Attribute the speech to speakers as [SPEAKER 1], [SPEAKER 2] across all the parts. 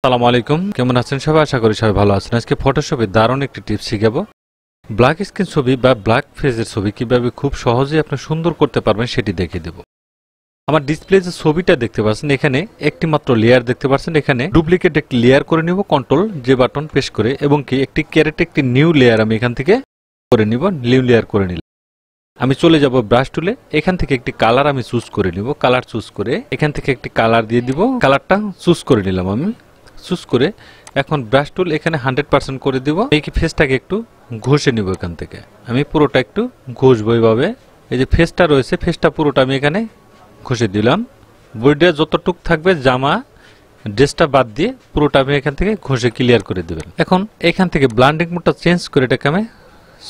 [SPEAKER 1] আসসালামু আলাইকুম, কেমন আছেন সবাই? আশা করি সবাই ভালো আছেন। আজকে ফটোশপে দারুণ একটি টিপস শিখাবো। ব্ল্যাক স্ক্রিন ছবি বা ব্ল্যাক ফেজের ছবি কিভাবে খুব সহজেই আপনি সুন্দর করতে পারবেন সেটি দেখিয়ে দেব। আমার ডিসপ্লে যে ছবিটা দেখতে পাচ্ছেন, এখানে একটি মাত্র লেয়ার দেখতে পাচ্ছেন। এখানে ডুপ্লিকেট একটি লেয়ার করে নিব কন্ট্রোল যে বাটন প্রেস করে, এবং কি একটি ক্যারেট একটি নিউ লেয়ার আমি এখান থেকে করে নিব। নিউ লেয়ার করে নিলাম। আমি চলে যাব ব্রাশ টুলে। এখান থেকে একটি কালার আমি চুজ করে নিব। কালার চুজ করে এখান থেকে একটি কালার দিয়ে দিব। কালারটা চুজ করে নিলাম আমি। চুজ করে এখন ব্রাশ টুল এখানে 100% করে দিব। এই ফেসটাকে একটু ঘষে নিব। এখান থেকে আমি পুরোটা একটু ঘষবো এইভাবে। এই যে ফেসটা রয়েছে, ফেসটা পুরোটা আমি এখানে ঘষে দিলাম। বডিটা যতটুক থাকবে জামা ড্রেসটা বাদ দিয়ে পুরোটা আমি এখান থেকে ঘষে ক্লিয়ার করে দিবেন। এখন এখান থেকে ব্লান্ডিং মোডটা চেঞ্জ করে এটাকে আমি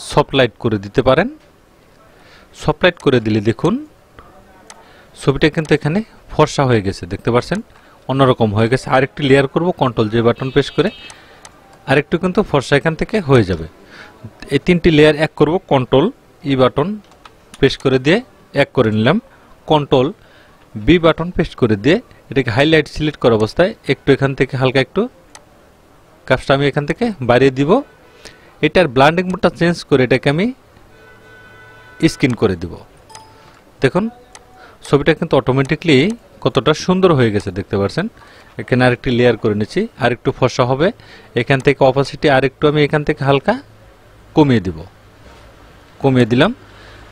[SPEAKER 1] সফট লাইট করে দিতে পারেন। সফট লাইট করে দিলে দেখুন ছবিটা কিন্তু এখানে ফর্সা হয়ে গেছে, দেখতে পাচ্ছেন অন্যরকম হয়ে গেছে। আরেকটি লেয়ার করব কন্ট্রোল যে বাটন প্রেস করে, আরেকটু কিন্তু ফর্সা এখান থেকে হয়ে যাবে। এই তিনটি লেয়ার এক করব কন্ট্রোল ই বাটন প্রেস করে দিয়ে এক করে নিলাম। কন্ট্রোল বি বাটন প্রেস করে দিয়ে এটাকে হাইলাইট সিলেক্ট করা অবস্থায় একটু এখান থেকে হালকা একটু কাজটা আমি এখান থেকে বাড়িয়ে দিব। এটার ব্লান্ডিং মোডটা চেঞ্জ করে এটাকে আমি স্ক্রিন করে দিব। দেখুন ছবিটা কিন্তু অটোমেটিকলি কতটা সুন্দর হয়ে গেছে, দেখতে পাচ্ছেন। এখানে আরেকটি লেয়ার করে নিচ্ছি, আরেকটু ফর্সা হবে। এখান থেকে অপাসিটি আরেকটু আমি এখান থেকে হালকা কমিয়ে দিব। কমিয়ে দিলাম।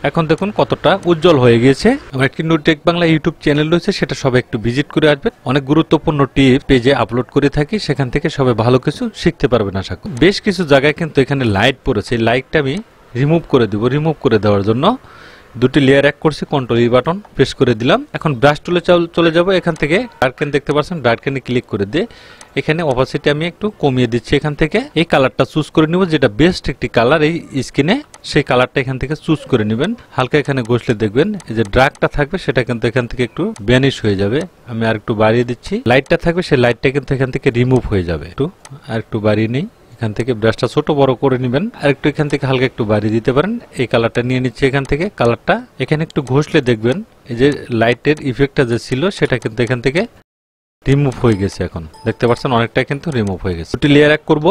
[SPEAKER 1] এখন দেখুন কতটা উজ্জ্বল হয়ে গিয়েছে। আমার একটি টেক বাংলা ইউটিউব চ্যানেল রয়েছে, সেটা সবাই একটু ভিজিট করে আসবেন। অনেক গুরুত্বপূর্ণ টিপ পেজে আপলোড করে থাকি, সেখান থেকে সবাই ভালো কিছু শিখতে পারবেন আশা করি। বেশ কিছু জায়গায় কিন্তু এখানে লাইট পড়েছে, এই লাইটটা আমি রিমুভ করে দিব। রিমুভ করে দেওয়ার জন্য দুটি লেয়ার এক করছি, কন্ট্রোল ই বাটন প্রেস করে দিলাম। এখন ব্রাশ টুলে চলে যাব। এখান থেকে ডার্কেন দেখতে পাচ্ছেন, ডার্কেনে ক্লিক করে দিয়ে এখানে অপাসিটি আমি একটু কমিয়ে দিচ্ছি। এখান থেকে এই কালারটা চুজ করে নিব, যেটা বেস্ট একটি কালার এই স্কিনে, সেই কালারটা এখান থেকে চুজ করে নেবেন। হালকা এখানে ঘষলে দেখবেন এই যে ড্রাগটা থাকবে সেটা কিন্তু এখান থেকে একটু ভ্যানিশ হয়ে যাবে। আমি আর একটু বাড়িয়ে দিচ্ছি। লাইটটা থাকবে সেই লাইটটা কিন্তু এখান থেকে রিমুভ হয়ে যাবে। একটু আর একটু বাড়িয়ে নেই। এখান থেকে ব্রাশটা ছোট বড় করে নেবেন। আর একটু এখান থেকে হালকা একটু বাড়িয়ে দিতে পারেন। এই কালারটা নিয়ে নিচ্ছে। এখান থেকে কালারটা এখানে একটু ঘষলে দেখবেন এই যে লাইটের ইফেক্টটা যে ছিল সেটা কিন্তু এখান থেকে রিমুভ হয়ে গেছে। এখন দেখতে পাচ্ছেন অনেকটা কিন্তু রিমুভ হয়ে গেছে। দুটি লেয়ার এক করব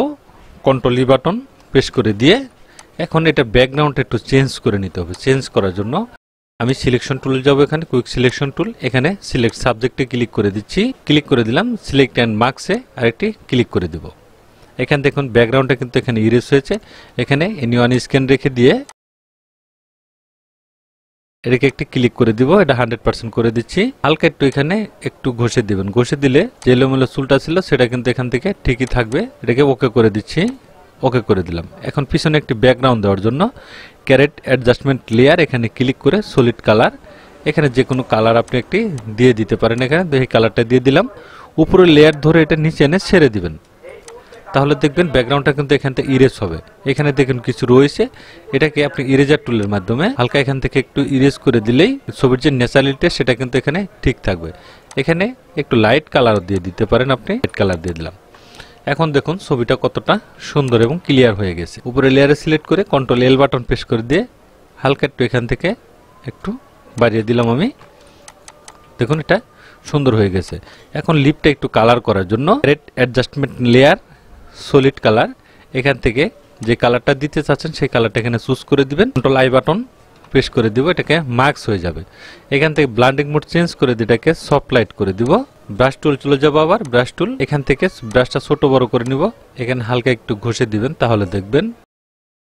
[SPEAKER 1] কন্ট্রোল ই বাটন প্রেস করে দিয়ে এখন এটা ব্যাকগ্রাউন্ড একটু চেঞ্জ করে নিতে হবে। চেঞ্জ করার জন্য আমি সিলেকশন টুলে যাব। এখানে কুইক সিলেকশন টুল, এখানে সিলেক্ট সাবজেক্টে ক্লিক করে দিচ্ছি। ক্লিক করে দিলাম। সিলেক্ট অ্যান্ড মার্কসে আরেকটি ক্লিক করে দেব। এখানে দেখুন ব্যাকগ্রাউন্ডটা কিন্তু এখানে ইরেজ হয়েছে। এখানে এনিওয়ান স্ক্যান রেখে দিয়ে এটাকে একটি ক্লিক করে দিব। এটা 100% করে দিচ্ছি। হালকা একটু এখানে একটু ঘষে দিবেন। ঘষে দিলে যে এলোমেলো চুলটা ছিল সেটা কিন্তু এখান থেকে ঠিকই থাকবে। এটাকে ওকে করে দিচ্ছি। ওকে করে দিলাম। এখন পিছনে একটি ব্যাকগ্রাউন্ড দেওয়ার জন্য ক্যারেট অ্যাডজাস্টমেন্ট লেয়ার এখানে ক্লিক করে সলিড কালার, এখানে যে কোনো কালার আপনি একটি দিয়ে দিতে পারেন। এখানে এই কালারটা দিয়ে দিলাম। উপরে লেয়ার ধরে এটা নিচে এনে ছেড়ে দিবেন, তাহলে দেখবেন ব্যাকগ্রাউন্ডটা কিন্তু এখান থেকে ইরেজ হবে। এখানে দেখুন কিছু রয়েছে, এটাকে আপনি ইরেজার টুলের মাধ্যমে হালকা এখান থেকে একটু ইরেজ করে দিলেই ছবির যে ন্যাচারালিটি সেটা কিন্তু এখানে ঠিক থাকবে। এখানে একটু লাইট কালার দিয়ে দিতে পারেন, আপনি লাইট কালার দিয়ে দিলাম। এখন দেখুন ছবিটা কতটা সুন্দর এবং ক্লিয়ার হয়ে গেছে। উপরে লেয়ারে সিলেক্ট করে কন্ট্রোল এল বাটন প্রেস করে দিয়ে হালকা একটু এখান থেকে একটু বাড়িয়ে দিলাম আমি। দেখুন এটা সুন্দর হয়ে গেছে। এখন লিপটা একটু কালার করার জন্য red adjustment layer solid colour, এখান থেকে যে কালারটা দিতে চাচ্ছেন সেই কালারটা এখানে চুজ করে দিবেন। কন্ট্রোল আই বাটন প্রেস করে দিব। এটাকে মার্কস হয়ে যাবে। এখান থেকে ব্লান্ডিং মোড চেঞ্জ করে দিয়ে এটাকে সফট লাইট করে দিব। ব্রাশ টুল চলে যাব। আবার ব্রাশ টুল এখান থেকে ব্রাশটা ছোট বড় করে নিব। এখানে হালকা একটু ঘষে দিবেন, তাহলে দেখবেন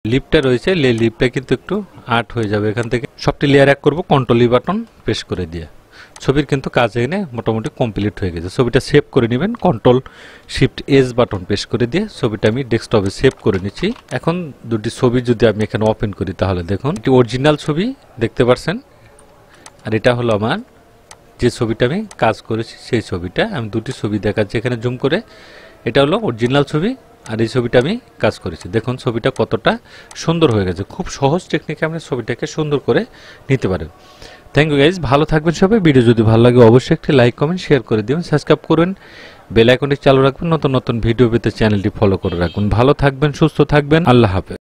[SPEAKER 1] লিপটা রয়েছে লিপটা কিন্তু একটু আর্ট হয়ে যাবে। এখান থেকে সবটি লেয়ার এক করব কন্ট্রোল ই বাটন প্রেস করে দিয়ে। ছবির কিন্তু কাজ এখানে মোটামুটি কমপ্লিট হয়ে গেছে। ছবিটা সেভ করে নেবেন। Control shift S button press করে দিয়ে ছবিটা আমি ডেস্কটপে সেভ করে নিচ্ছি। এখন দুটি ছবি যদি আমি এখানে ওপেন করি, তাহলে দেখুন এটি অরিজিনাল ছবি দেখতে পাচ্ছেন। আর এটা হলো আমার যে ছবিটা আমি কাজ করেছি সেই ছবিটা। আমি দুটি ছবি দেখাচ্ছি এখানে জুম করে। এটা হলো অরিজিনাল ছবি, আর এই ছবিটা আমি কাজ করেছি। দেখুন ছবিটা কতটা সুন্দর হয়ে গেছে। খুব সহজ টেকনিকে আপনি ছবিটাকে সুন্দর করে নিতে পারেন। থ্যাংক ইউ গাইজ, ভালো থাকবেন সবাই। ভিডিও যদি ভালো লাগে অবশ্যই একটি লাইক কমেন্ট শেয়ার করে দিবেন, সাবস্ক্রাইব করবেন, বেল আইকনটি চালু রাখবেন। নতুন নতুন ভিডিও পেতে চ্যানেলটি ফলো করে রাখবেন। ভালো থাকবেন, সুস্থ থাকবেন। আল্লাহ হাফেজ।